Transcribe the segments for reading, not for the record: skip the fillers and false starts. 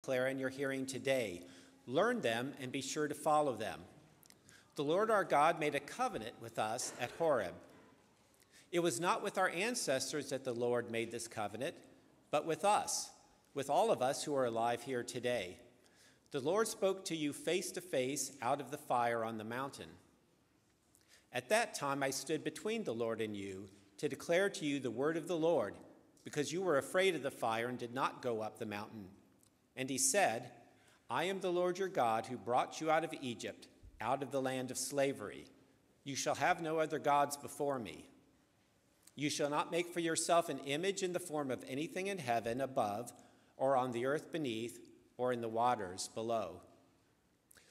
declare in your hearing today. Learn them and be sure to follow them. The Lord our God made a covenant with us at Horeb. It was not with our ancestors that the Lord made this covenant, but with us, with all of us who are alive here today. The Lord spoke to you face to face out of the fire on the mountain. At that time I stood between the Lord and you to declare to you the word of the Lord, because you were afraid of the fire and did not go up the mountain. And he said, I am the Lord your God who brought you out of Egypt, out of the land of slavery. You shall have no other gods before me. You shall not make for yourself an image in the form of anything in heaven above, or on the earth beneath, or in the waters below.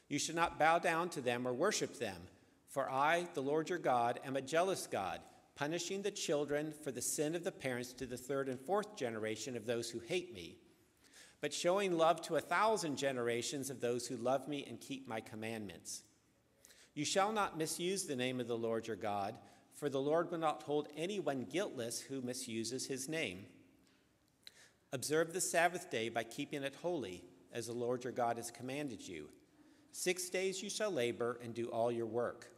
You shall not bow down to them or worship them, for I, the Lord your God, am a jealous God, punishing the children for the sin of the parents to the third and fourth generation of those who hate me, but showing love to 1,000 generations of those who love me and keep my commandments. You shall not misuse the name of the Lord your God, for the Lord will not hold anyone guiltless who misuses his name. Observe the Sabbath day by keeping it holy, as the Lord your God has commanded you. 6 days you shall labor and do all your work.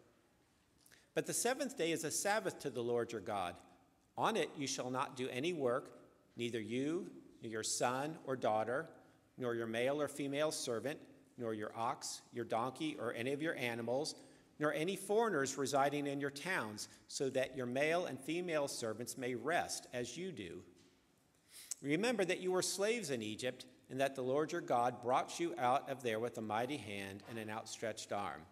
But the seventh day is a Sabbath to the Lord your God. On it you shall not do any work, neither you, nor your son or daughter, nor your male or female servant, nor your ox, your donkey, or any of your animals, nor any foreigners residing in your towns, so that your male and female servants may rest as you do. Remember that you were slaves in Egypt, and that the Lord your God brought you out of there with a mighty hand and an outstretched arm.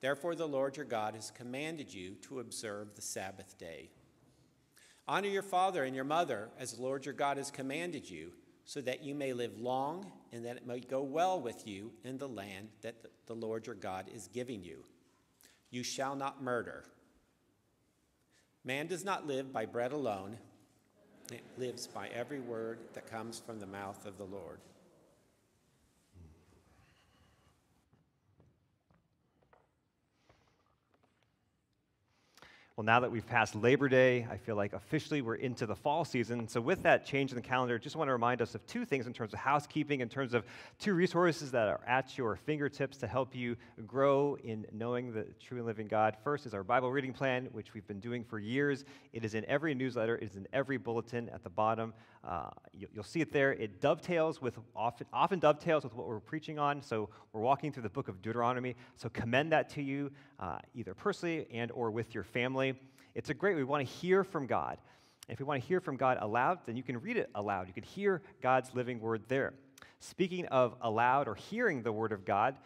Therefore the Lord your God has commanded you to observe the Sabbath day. Honor your father and your mother, as the Lord your God has commanded you, so that you may live long and that it may go well with you in the land that the Lord your God is giving you. You shall not murder. Man does not live by bread alone. It lives by every word that comes from the mouth of the Lord. Well, now that we've passed Labor Day, I feel like officially we're into the fall season. So with that change in the calendar, just want to remind us of two things in terms of housekeeping, in terms of two resources that are at your fingertips to help you grow in knowing the true and living God. First is our Bible reading plan, which we've been doing for years. It is in every newsletter. It is in every bulletin at the bottom. You'll see it there. It dovetails with, often dovetails with what we're preaching on. So we're walking through the book of Deuteronomy. So commend that to you, either personally and or with your family. It's we want to hear from God. If we want to hear from God aloud, then you can read it aloud. You can hear God's living word there. Speaking of aloud or hearing the word of God,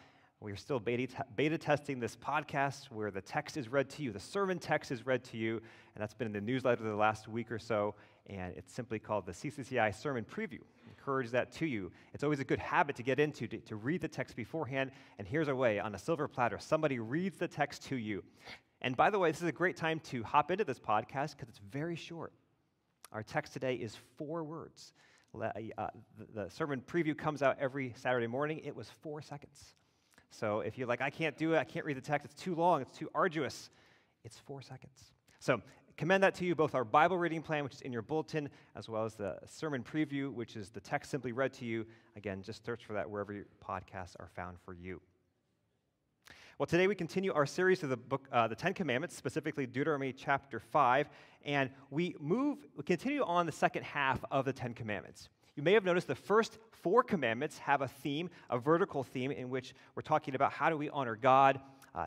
we're still beta testing this podcast where the text is read to you, the sermon text is read to you, and that's been in the newsletter the last week or so, and it's simply called the CCCI Sermon Preview. Encourage that to you. It's always a good habit to get into, to read the text beforehand, and here's a way, on a silver platter, somebody reads the text to you. And by the way, this is a great time to hop into this podcast because it's very short. Our text today is 4 words. The sermon preview comes out every Saturday morning. It was 4 seconds. So if you're like, I can't do it, I can't read the text, it's too long, it's too arduous, it's 4 seconds. So commend that to you, both our Bible reading plan, which is in your bulletin, as well as the sermon preview, which is the text simply read to you. Again, just search for that wherever your podcasts are found for you. Well, today we continue our series of the book, the Ten Commandments, specifically Deuteronomy chapter 5, and we continue on the second half of the Ten Commandments. You may have noticed the first 4 commandments have a theme, a vertical theme, in which we're talking about how do we honor God,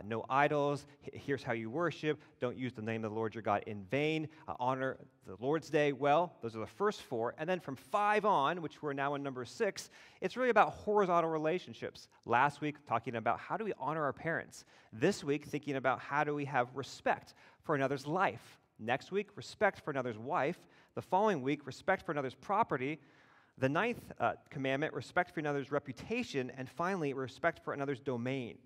no idols, here's how you worship, don't use the name of the Lord your God in vain, honor the Lord's day well. Those are the first 4. And then from 5 on, which we're now in number 6, it's really about horizontal relationships. Last week, talking about how do we honor our parents. This week, thinking about how do we have respect for another's life. Next week, respect for another's wife. The following week, respect for another's property. The 9th commandment, respect for another's reputation. And finally, respect for another's domain.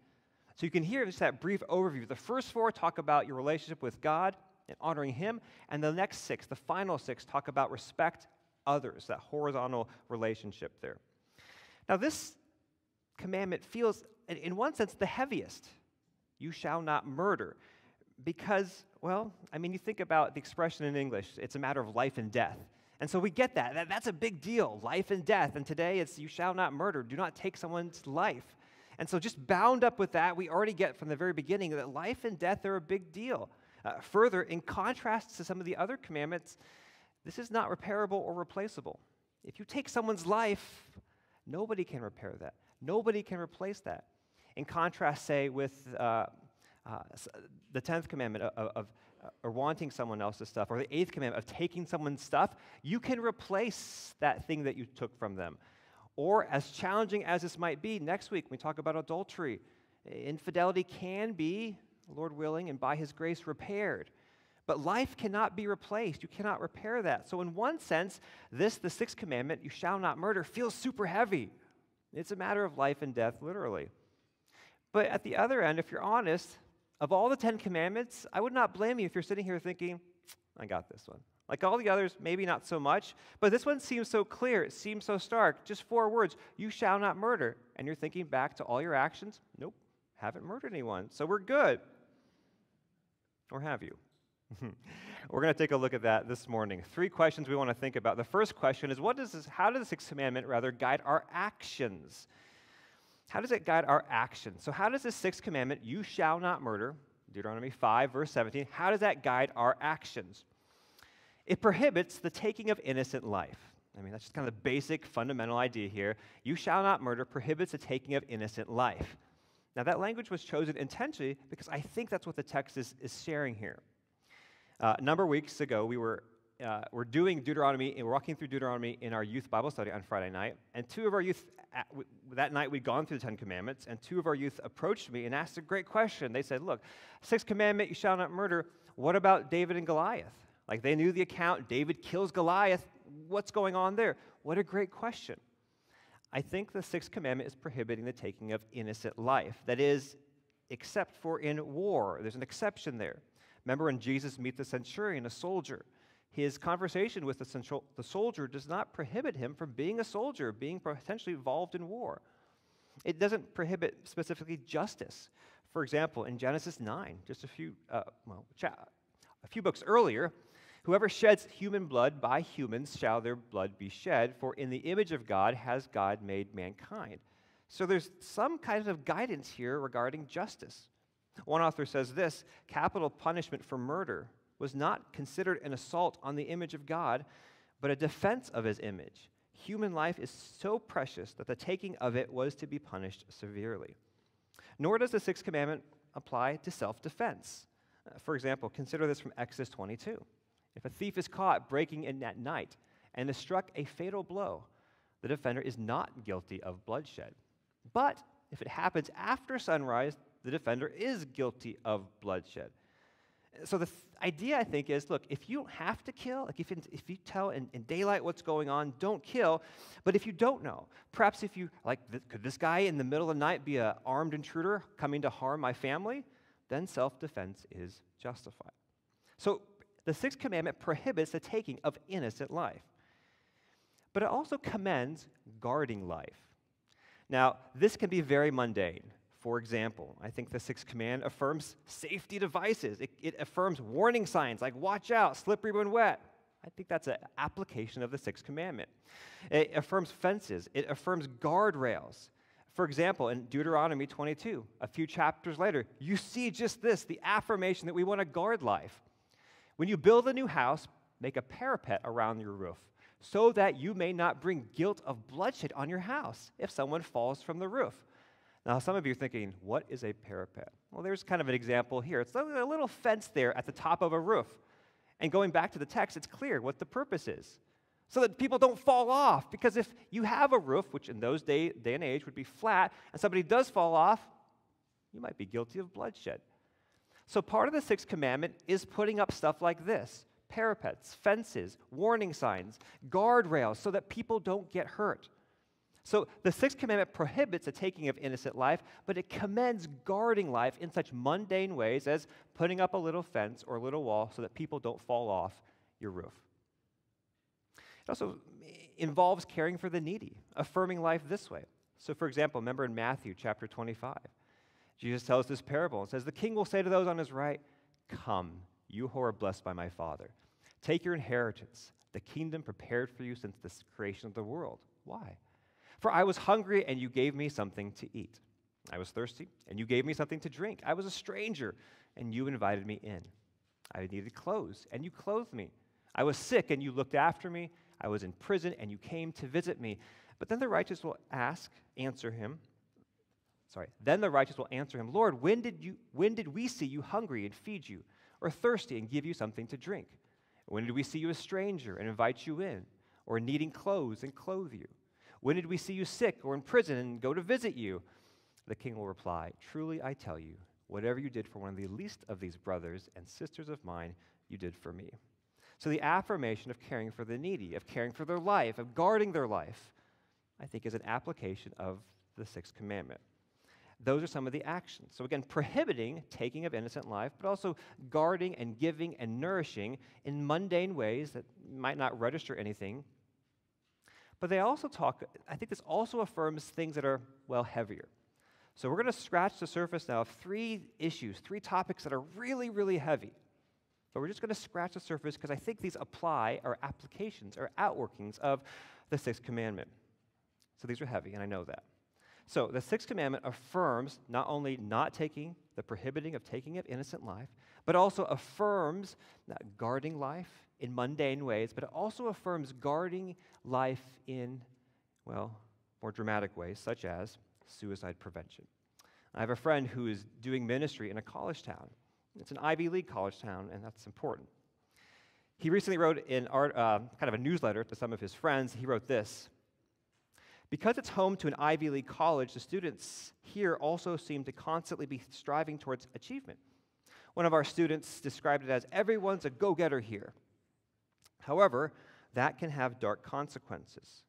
So you can hear just that brief overview. The first 4 talk about your relationship with God and honoring Him, and the next 6, the final 6, talk about respect others, that horizontal relationship there. Now this commandment feels, in one sense, the heaviest. You shall not murder. Because, well, I mean, you think about the expression in English, it's a matter of life and death. And so we get that. That's a big deal, life and death. And today it's you shall not murder. Do not take someone's life. And so just bound up with that, we already get from the very beginning that life and death are a big deal. Further, in contrast to some of the other commandments, this is not repairable or replaceable. If you take someone's life, nobody can repair that. Nobody can replace that. In contrast, say, with the 10th commandment of wanting someone else's stuff, or the 8th commandment of taking someone's stuff, you can replace that thing that you took from them. Or, as challenging as this might be, next week we talk about adultery. Infidelity can be, Lord willing, and by His grace repaired. But life cannot be replaced. You cannot repair that. So in one sense, the 6th commandment, you shall not murder, feels super heavy. It's a matter of life and death, literally. But at the other end, if you're honest, of all the 10 commandments, I would not blame you if you're sitting here thinking, I got this one. Like all the others, maybe not so much, but this one seems so clear, it seems so stark. Just 4 words, you shall not murder. And you're thinking back to all your actions, nope, haven't murdered anyone, so we're good. Or have you? We're going to take a look at that this morning. 3 questions we want to think about. The first question is, how does the 6th commandment guide our actions? How does it guide our actions? So how does the 6th commandment, you shall not murder, Deuteronomy 5, verse 17, how does that guide our actions? It prohibits the taking of innocent life. I mean, that's just kind of the basic fundamental idea here. You shall not murder prohibits the taking of innocent life. Now, that language was chosen intentionally because I think that's what the text is sharing here. A number of weeks ago, we're doing Deuteronomy, and we're walking through Deuteronomy in our youth Bible study on Friday night, and 2 of our youth, that night we'd gone through the 10 Commandments, and 2 of our youth approached me and asked a great question. They said, look, 6th commandment, you shall not murder, what about David and Goliath? Like, they knew the account, David kills Goliath, what's going on there? What a great question. I think the 6th commandment is prohibiting the taking of innocent life. That is, except for in war. There's an exception there. Remember when Jesus meets the centurion, a soldier, his conversation with the soldier does not prohibit him from being a soldier, being potentially involved in war. It doesn't prohibit specifically justice. For example, in Genesis 9, just a few books earlier, whoever sheds human blood, by humans shall their blood be shed, for in the image of God has God made mankind. So there's some kind of guidance here regarding justice. One author says this, capital punishment for murder was not considered an assault on the image of God, but a defense of His image. Human life is so precious that the taking of it was to be punished severely. Nor does the 6th commandment apply to self-defense. For example, consider this from Exodus 22. If a thief is caught breaking in at night and is struck a fatal blow, the defender is not guilty of bloodshed. But if it happens after sunrise, the defender is guilty of bloodshed. So the idea, I think, is, look, if you don't have to kill, like if you tell in daylight what's going on, don't kill. But if you don't know, perhaps if you, could this guy in the middle of the night be an armed intruder coming to harm my family? Then self-defense is justified. So the 6th commandment prohibits the taking of innocent life. But it also commends guarding life. Now, this can be very mundane. For example, I think the 6th command affirms safety devices. It affirms warning signs like watch out, slippery when wet. I think that's an application of the 6th commandment. It affirms fences. It affirms guardrails. For example, in Deuteronomy 22, a few chapters later, you see just this, the affirmation that we want to guard life. When you build a new house, make a parapet around your roof so that you may not bring guilt of bloodshed on your house if someone falls from the roof. Now, some of you are thinking, what is a parapet? Well, there's kind of an example here. It's a little fence there at the top of a roof. And going back to the text, it's clear what the purpose is. So that people don't fall off. Because if you have a roof, which in those day and age would be flat, and somebody does fall off, you might be guilty of bloodshed. So part of the 6th commandment is putting up stuff like this. Parapets, fences, warning signs, guardrails, so that people don't get hurt. So the 6th commandment prohibits the taking of innocent life, but it commends guarding life in such mundane ways as putting up a little fence or a little wall so that people don't fall off your roof. It also involves caring for the needy, affirming life this way. So for example, remember in Matthew chapter 25, Jesus tells this parable and says, the king will say to those on his right, come, you who are blessed by my Father. Take your inheritance, the kingdom prepared for you since the creation of the world. Why? For I was hungry, and you gave me something to eat. I was thirsty, and you gave me something to drink. I was a stranger, and you invited me in. I needed clothes, and you clothed me. I was sick, and you looked after me. I was in prison, and you came to visit me. But then the righteous will answer him, Lord, when did we see you hungry and feed you, or thirsty and give you something to drink? When did we see you a stranger and invite you in, or needing clothes and clothe you? When did we see you sick or in prison and go to visit you? The king will reply, truly I tell you, whatever you did for one of the least of these brothers and sisters of mine, you did for me. So the affirmation of caring for the needy, of caring for their life, of guarding their life, I think is an application of the sixth commandment. Those are some of the actions. So again, prohibiting taking of innocent life, but also guarding and giving and nourishing in mundane ways that might not register anything. But they also I think this also affirms things that are, heavier. So we're going to scratch the surface now of three topics that are really, really heavy. But we're just going to scratch the surface because I think these are applications or outworkings of the sixth commandment. So these are heavy, and I know that. So the sixth commandment affirms not only the prohibiting of taking of innocent life, but also affirms guarding life in mundane ways, but it also affirms guarding life in, more dramatic ways, such as suicide prevention. I have a friend who is doing ministry in a college town. It's an Ivy League college town, and that's important. He recently wrote in kind of a newsletter to some of his friends. He wrote this: because it's home to an Ivy League college, the students here also seem to constantly be striving towards achievement. One of our students described it as, everyone's a go-getter here. However, that can have dark consequences.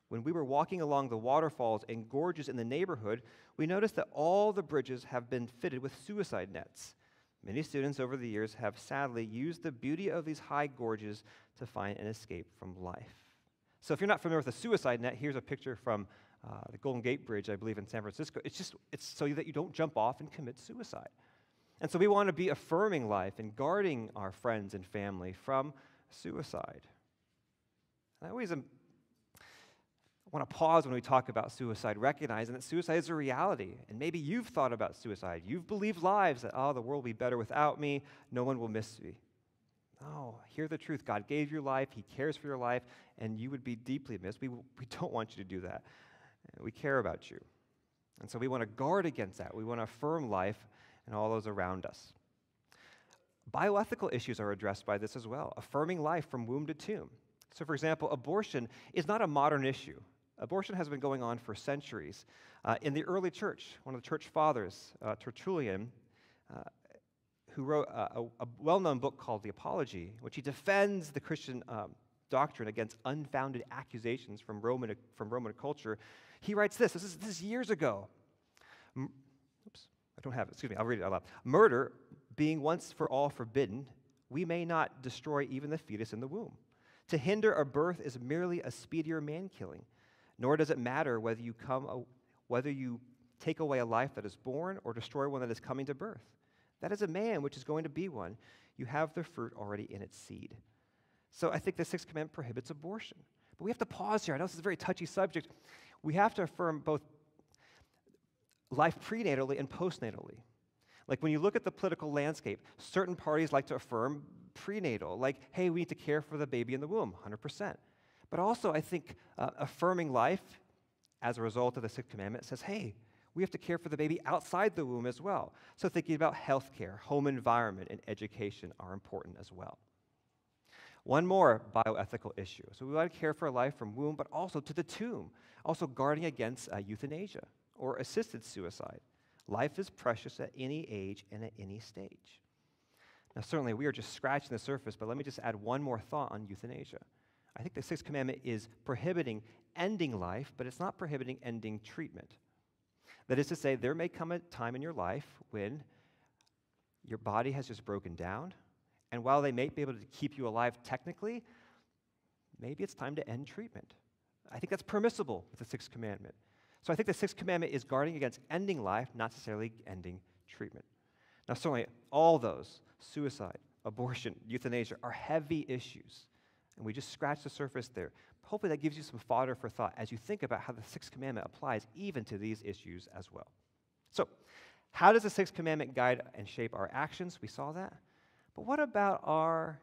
When we were walking along the waterfalls and gorges in the neighborhood, we noticed that all the bridges have been fitted with suicide nets. Many students over the years have sadly used the beauty of these high gorges to find an escape from life. So if you're not familiar with a suicide net, here's a picture from the Golden Gate Bridge, I believe, in San Francisco. It's so that you don't jump off and commit suicide. And so we want to be affirming life and guarding our friends and family from suicide. And I always want to pause when we talk about suicide, recognizing that suicide is a reality. And maybe you've thought about suicide. You've believed lies that, the world will be better without me. No one will miss me. No, hear the truth. God gave your life. He cares for your life, and you would be deeply missed. We don't want you to do that. We care about you. And so we want to guard against that. We want to affirm life and all those around us. Bioethical issues are addressed by this as well, affirming life from womb to tomb. So, for example, abortion is not a modern issue. Abortion has been going on for centuries. In the early church, one of the church fathers, Tertullian, who wrote a well-known book called The Apology, which he defends the Christian doctrine against unfounded accusations from Roman culture. He writes this. This is years ago. I don't have it. Excuse me. I'll read it out loud. Murder being once for all forbidden, we may not destroy even the fetus in the womb. To hinder a birth is merely a speedier man-killing. Nor does it matter whether you take away a life that is born or destroy one that is coming to birth. That is a man which is going to be one. You have the fruit already in its seed. So I think the sixth commandment prohibits abortion. But we have to pause here. I know this is a very touchy subject. We have to affirm both life prenatally and postnatally. Like when you look at the political landscape, certain parties like to affirm prenatal, like, hey, we need to care for the baby in the womb, 100%. But also, I think affirming life as a result of the sixth commandment says, hey, we have to care for the baby outside the womb as well. So thinking about healthcare, home environment, and education are important as well. One more bioethical issue. So we want to care for life from womb, but also to the tomb, also guarding against euthanasia or assisted suicide. Life is precious at any age and at any stage. Now, certainly, we are just scratching the surface, but let me just add one more thought on euthanasia. I think the sixth commandment is prohibiting ending life, but it's not prohibiting ending treatment. That is to say, there may come a time in your life when your body has just broken down, and while they may be able to keep you alive technically, maybe it's time to end treatment. I think that's permissible with the sixth commandment. So I think the sixth commandment is guarding against ending life, not necessarily ending treatment. Now, certainly, all those, suicide, abortion, euthanasia, are heavy issues. And we just scratched the surface there. Hopefully that gives you some fodder for thought as you think about how the sixth commandment applies even to these issues as well. So, how does the sixth commandment guide and shape our actions? We saw that. But what about our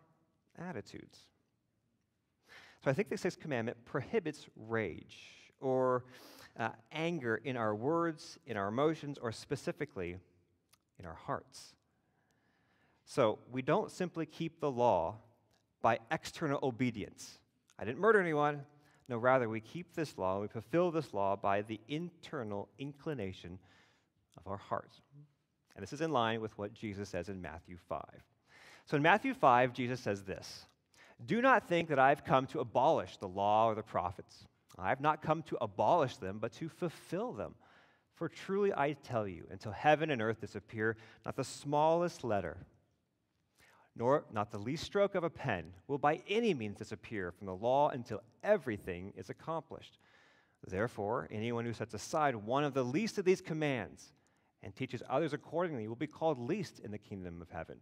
attitudes? So I think the sixth commandment prohibits rage or anger in our words, in our emotions, or specifically in our hearts. So we don't simply keep the law by external obedience. I didn't murder anyone. No, rather, we keep this law, we fulfill this law by the internal inclination of our hearts. And this is in line with what Jesus says in Matthew 5. So in Matthew 5, Jesus says this, "Do not think that I've come to abolish the law or the prophets. I have not come to abolish them, but to fulfill them. For truly I tell you, until heaven and earth disappear, not the smallest letter, nor not the least stroke of a pen will by any means disappear from the law until everything is accomplished. Therefore, anyone who sets aside one of the least of these commands and teaches others accordingly will be called least in the kingdom of heaven.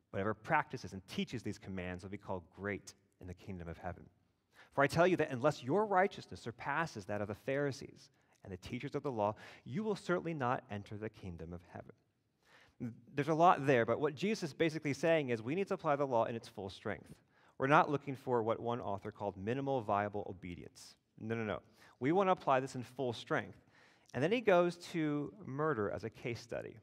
Whatever practices and teaches these commands will be called great in the kingdom of heaven. For I tell you that unless your righteousness surpasses that of the Pharisees and the teachers of the law, you will certainly not enter the kingdom of heaven." There's a lot there, but what Jesus is basically saying is we need to apply the law in its full strength. We're not looking for what one author called minimal viable obedience. No. We want to apply this in full strength. And then he goes to murder as a case study.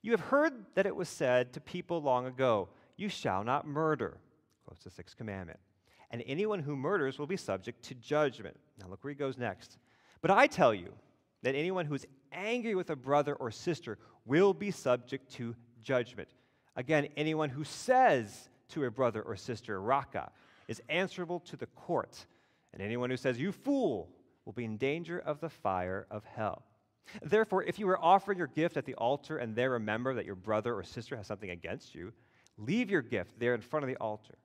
"You have heard that it was said to people long ago, 'You shall not murder,'" quotes the sixth commandment. "And anyone who murders will be subject to judgment." Now look where he goes next. "But I tell you that anyone who is angry with a brother or sister will be subject to judgment. Again, anyone who says to a brother or sister, 'Raka,' is answerable to the court. And anyone who says, 'You fool,' will be in danger of the fire of hell. Therefore, if you are offering your gift at the altar and there remember that your brother or sister has something against you, leave your gift there in front of the altar.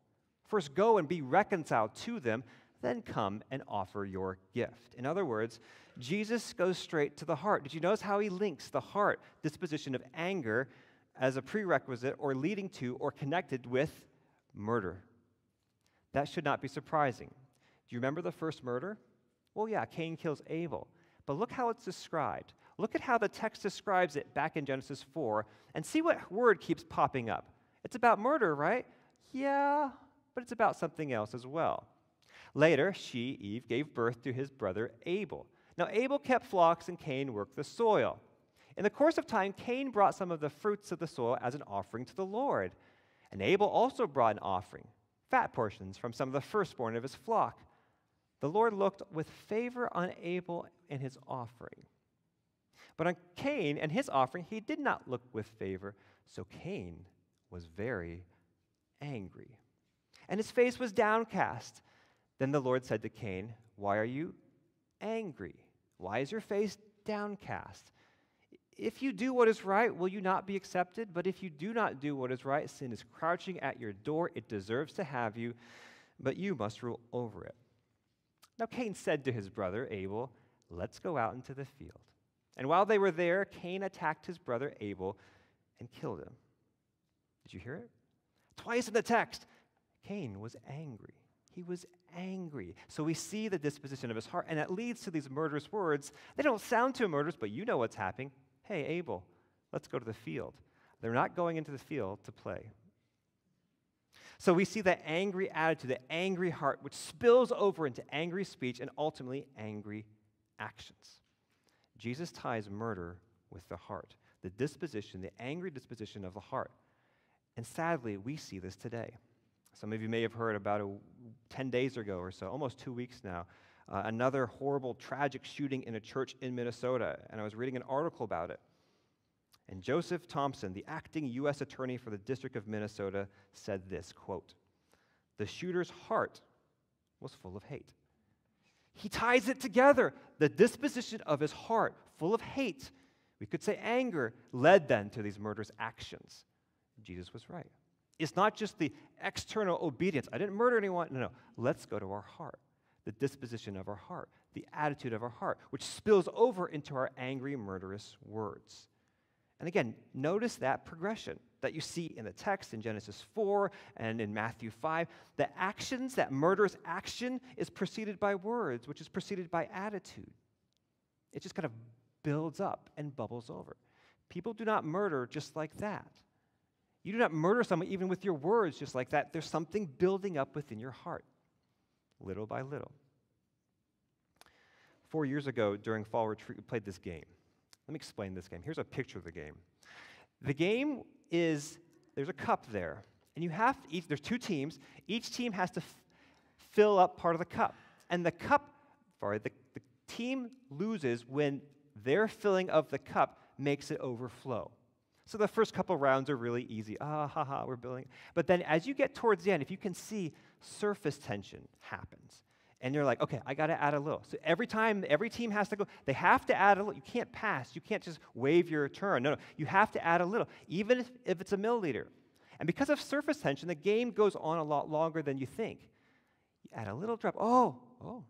First go and be reconciled to them, then come and offer your gift." In other words, Jesus goes straight to the heart. Did you notice how he links the heart, disposition of anger, as a prerequisite or leading to or connected with murder? That should not be surprising. Do you remember the first murder? Well, yeah, Cain kills Abel. But look how it's described. Look at how the text describes it back in Genesis 4, and see what word keeps popping up. It's about murder, right? Yeah, but it's about something else as well. Later, she, Eve, gave birth to his brother Abel. Now, Abel kept flocks and Cain worked the soil. In the course of time, Cain brought some of the fruits of the soil as an offering to the Lord. And Abel also brought an offering, fat portions from some of the firstborn of his flock. The Lord looked with favor on Abel and his offering. But on Cain and his offering, he did not look with favor. So Cain was very angry, and his face was downcast. Then the Lord said to Cain, "Why are you angry? Why is your face downcast? If you do what is right, will you not be accepted? But if you do not do what is right, sin is crouching at your door. It deserves to have you, but you must rule over it." Now Cain said to his brother Abel, "Let's go out into the field." And while they were there, Cain attacked his brother Abel and killed him. Did you hear it? Twice in the text, Cain was angry. He was angry. So we see the disposition of his heart, and that leads to these murderous words. They don't sound too murderous, but you know what's happening. "Hey, Abel, let's go to the field." They're not going into the field to play. So we see the angry attitude, the angry heart, which spills over into angry speech and ultimately angry actions. Jesus ties murder with the heart, the disposition, the angry disposition of the heart. And sadly, we see this today. Some of you may have heard about 10 days ago or so, almost 2 weeks now, another horrible, tragic shooting in a church in Minnesota, and I was reading an article about it. And Joseph Thompson, the acting U.S. attorney for the District of Minnesota, said this, quote, "The shooter's heart was full of hate." He ties it together. The disposition of his heart, full of hate, we could say anger, led then to these murderous actions. Jesus was right. It's not just the external obedience. I didn't murder anyone. No. Let's go to our heart, the disposition of our heart, the attitude of our heart, which spills over into our angry, murderous words. And again, notice that progression. that you see in the text in Genesis 4 and in Matthew 5. The actions, that murderous action, is preceded by words, which is preceded by attitude. It just kind of builds up and bubbles over. People do not murder just like that. You do not murder someone even with your words just like that. There's something building up within your heart, little by little. 4 years ago during fall retreat, we played this game. Let me explain this game. Here's a picture of the game. The game is, there's a cup there, and there's two teams. Each team has to fill up part of the cup. And the team loses when their filling of the cup makes it overflow. So the first couple rounds are really easy. We're building. But then as you get towards the end, if you can see, surface tension happens. And you're like, okay, I got to add a little. So every team has to go, they have to add a little. You can't pass. You can't just wave your turn. No, you have to add a little, even if it's a milliliter. And because of surface tension, the game goes on a lot longer than you think. You add a little drop. Oh,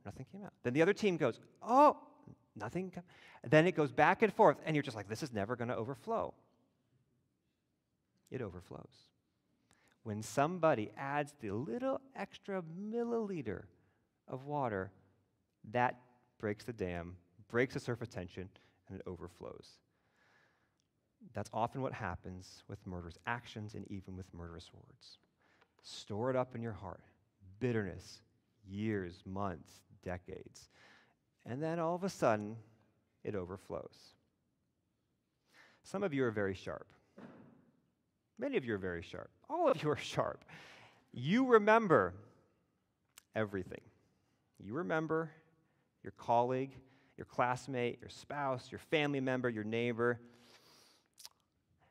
nothing came out. Then the other team goes, oh, nothing came. Then it goes back and forth, and you're just like, this is never going to overflow. It overflows. When somebody adds the little extra milliliter of water, that breaks the dam, breaks the surface tension, and it overflows. That's often what happens with murderous actions and even with murderous words. Store it up in your heart. Bitterness, years, months, decades. And then all of a sudden, it overflows. Some of you are very sharp. Many of you are very sharp. All of you are sharp. You remember everything. You remember your colleague, your classmate, your spouse, your family member, your neighbor.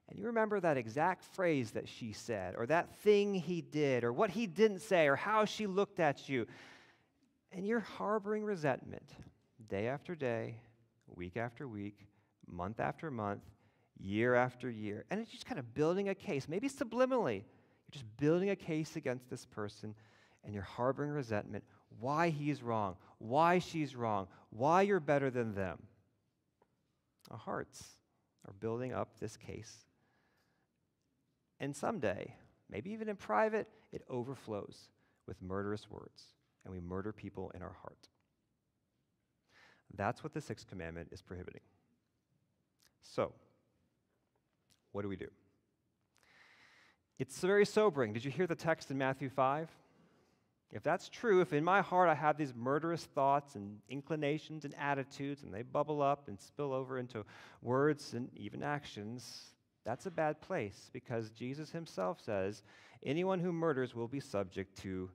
And you remember that exact phrase that she said, or that thing he did, or what he didn't say, or how she looked at you. And you're harboring resentment day after day, week after week, month after month, year after year. And it's just kind of building a case, maybe subliminally. You're just building a case against this person, and you're harboring resentment. Why he's wrong, why she's wrong, why you're better than them. Our hearts are building up this case. And someday, maybe even in private, it overflows with murderous words, and we murder people in our heart. That's what the sixth commandment is prohibiting. So, what do we do? It's very sobering. Did you hear the text in Matthew 5? If that's true, if in my heart I have these murderous thoughts and inclinations and attitudes, and they bubble up and spill over into words and even actions, that's a bad place, because Jesus himself says, anyone who murders will be subject to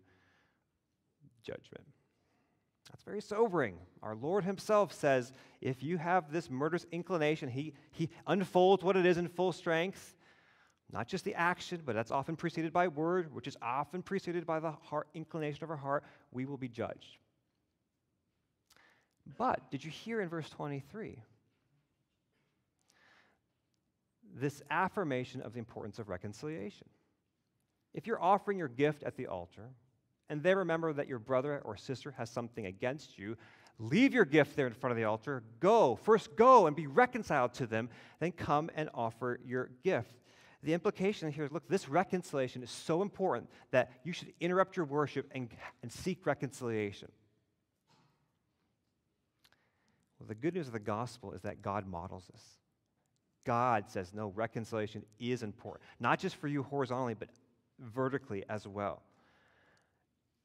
judgment. That's very sobering. Our Lord himself says, if you have this murderous inclination, he unfolds what it is in full strength. Not just the action, but that's often preceded by word, which is often preceded by the heart inclination of our heart. We will be judged. But did you hear in verse 23 this affirmation of the importance of reconciliation? If you're offering your gift at the altar, and they remember that your brother or sister has something against you, leave your gift there in front of the altar. First go and be reconciled to them, then come and offer your gift. The implication here is, look, this reconciliation is so important that you should interrupt your worship and seek reconciliation. Well, the good news of the gospel is that God models this. God says, no, reconciliation is important, not just for you horizontally, but vertically as well.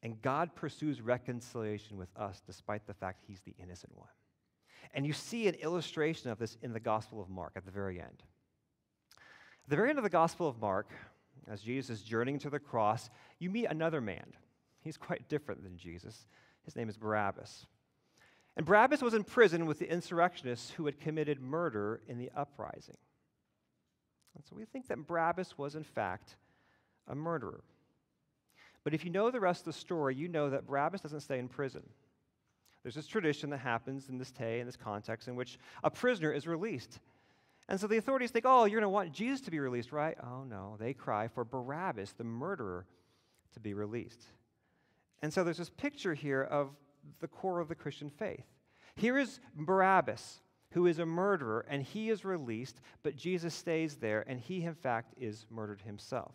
And God pursues reconciliation with us despite the fact he's the innocent one. And you see an illustration of this in the Gospel of Mark at the very end. At the very end of the Gospel of Mark, as Jesus is journeying to the cross, you meet another man. He's quite different than Jesus. His name is Barabbas. And Barabbas was in prison with the insurrectionists who had committed murder in the uprising. And so we think that Barabbas was, in fact, a murderer. But if you know the rest of the story, you know that Barabbas doesn't stay in prison. There's this tradition that happens in this day, in this context, in which a prisoner is released. And so the authorities think, oh, you're going to want Jesus to be released, right? Oh, no. They cry for Barabbas, the murderer, to be released. And so there's this picture here of the core of the Christian faith. Here is Barabbas, who is a murderer, and he is released, but Jesus stays there, and he, in fact, is murdered himself.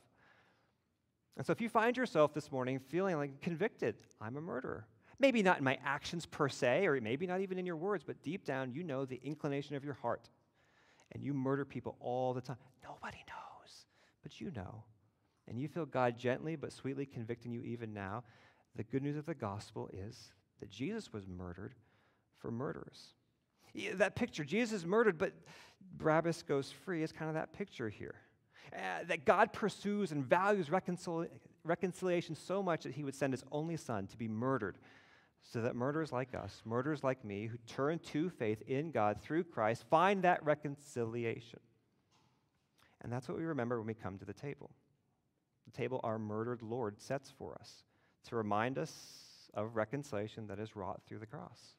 And so if you find yourself this morning feeling like convicted, I'm a murderer. Maybe not in my actions per se, or maybe not even in your words, but deep down you know the inclination of your heart, and you murder people all the time. Nobody knows, but you know. And you feel God gently but sweetly convicting you even now. The good news of the gospel is that Jesus was murdered for murderers. Yeah, that picture, Jesus is murdered, but Barabbas goes free, is kind of that picture here. That God pursues and values reconciliation so much that he would send his only son to be murdered, so that murderers like us, murderers like me, who turn to faith in God through Christ, find that reconciliation. And that's what we remember when we come to the table. The table our murdered Lord sets for us to remind us of reconciliation that is wrought through the cross.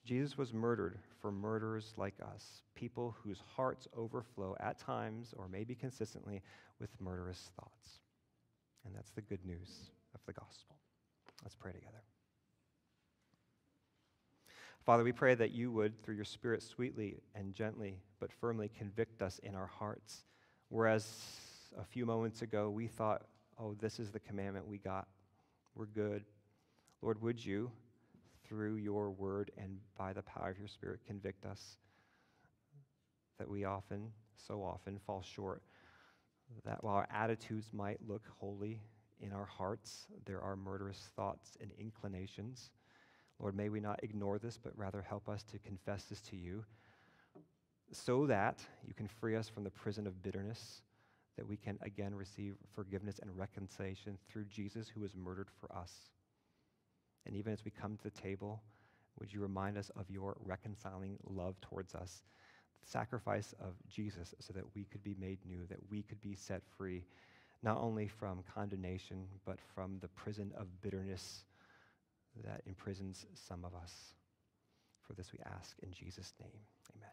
Jesus was murdered for murderers like us, people whose hearts overflow at times, or maybe consistently, with murderous thoughts. And that's the good news of the gospel. Let's pray together. Father, we pray that you would, through your Spirit, sweetly and gently but firmly convict us in our hearts. Whereas a few moments ago we thought, oh, this is the commandment we got. We're good. Lord, would you, through your word and by the power of your Spirit, convict us that we often, so often, fall short, that while our attitudes might look holy, in our hearts there are murderous thoughts and inclinations. Lord, may we not ignore this, but rather help us to confess this to you, so that you can free us from the prison of bitterness, that we can again receive forgiveness and reconciliation through Jesus, who was murdered for us. And even as we come to the table, would you remind us of your reconciling love towards us, the sacrifice of Jesus, so that we could be made new, that we could be set free, not only from condemnation, but from the prison of bitterness that imprisons some of us. For this we ask in Jesus' name, amen.